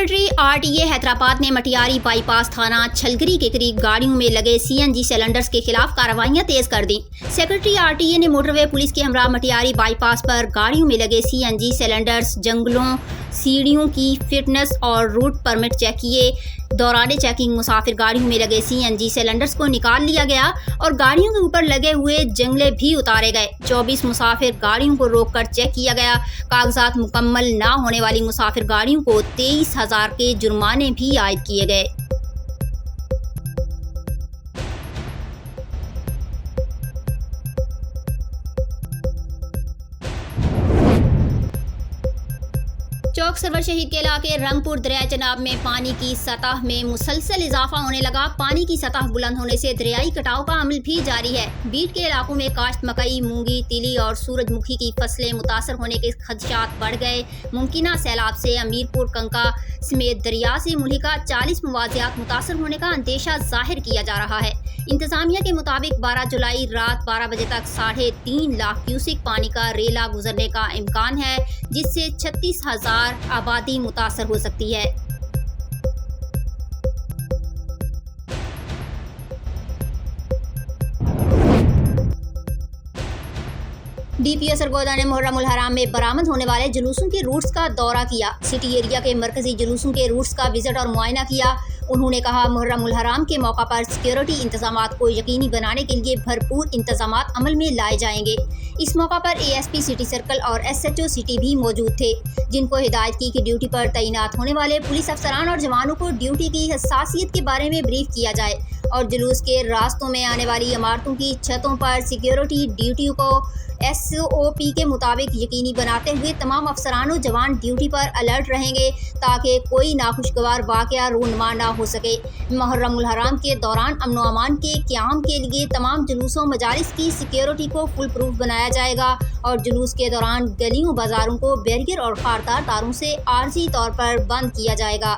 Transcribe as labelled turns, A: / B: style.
A: Secretary RTA Hyderabad ने Matiari bypass थाना छलगरी के करीब गाड़ियों में लगे सीएनजी सिलेंडर्स के खिलाफ कार्रवाइयां तेज कर दी। सेक्रेटरी आरटीए ने मोटरवे पुलिस के हमरा मटियारी बाईपास पर गाड़ियों में लगे सीएनजी सिलेंडर्स, जंगलों, सीढ़ियों की फिटनेस और रूट परमिट चेक किए। दौरान चेकिंग मुसाफिर गाड़ियों में लगे सीएनजी सिलेंडर्स को निकाल लिया गया और गाड़ियों के ऊपर लगे हुए जंगले भी उतारे गए। 24 मुसाफिर गाड़ियों को रोककर चेक किया गया। कागजात मुकम्मल ना होने वाली मुसाफिर गाड़ियों को 23,000 के जुर्माने भी आयद किए गए। चौक सरवर शहीद के इलाके रंगपुर दरिया जनाब में पानी की सतह में मुसलसल इजाफा होने लगा। पानी की सतह बुलंद होने से दरियाई कटाव का अमल भी जारी है। बीट के इलाकों में काश्त मकई, मूंगी, तिली और सूरजमुखी की फसलें मुतासर होने के खदशात बढ़ गए। मुमकिना सैलाब से अमीरपुर, कंका समेत दरिया से मुल्हिका 40 मवाजियात मुतासर होने का अंदेशा जाहिर किया जा रहा है। इंतजामिया के मुताबिक 12 जुलाई रात 12 बजे तक 3.5 लाख क्यूसिक पानी का रेला गुजरने का इम्कान है, जिससे 36,000 आबादी मुतासर हो सकती है। डीपीओ सरगोदा ने मुहर्रम उल हराम में बरामद होने वाले जुलूसों के रूट्स का दौरा किया। सिटी एरिया के मरकजी जुलूसों के रूट्स का विजिट और मुआयना किया। उन्होंने कहा, मुहर्रम उल हराम के मौका पर सिक्योरिटी इंतजामात को यकीनी बनाने के लिए भरपूर इंतजामात अमल में लाए जाएंगे। इस मौका पर एएसपी सिटी सर्कल और एसएचओ सिटी भी मौजूद थे, जिनको हिदायत की कि ड्यूटी पर तैनात होने वाले पुलिस अफसरान और जवानों को ड्यूटी की हसासियत के बारे में ब्रीफ किया जाए और जुलूस के रास्तों में आने वाली इमारतों की छतों पर सिक्योरिटी ड्यूटी को एसओपी के मुताबिक यकीनी बनाते हुए तमाम अफसरान और जवान ड्यूटी पर अलर्ट रहेंगे ताकि कोई नाखुशगवार वाक़या रूनुमा ना हो सके। मुहर्रम उल हराम के दौरान अमन व अमान के क़याम के लिए तमाम जुलूसों मजालिस की सिक्योरिटी को फुल प्रूफ बनाया जाएगा और जुलूस के दौरान गलियों बाजारों को बैरियर और खारदार तारों से आर्जी तौर पर बंद किया जाएगा।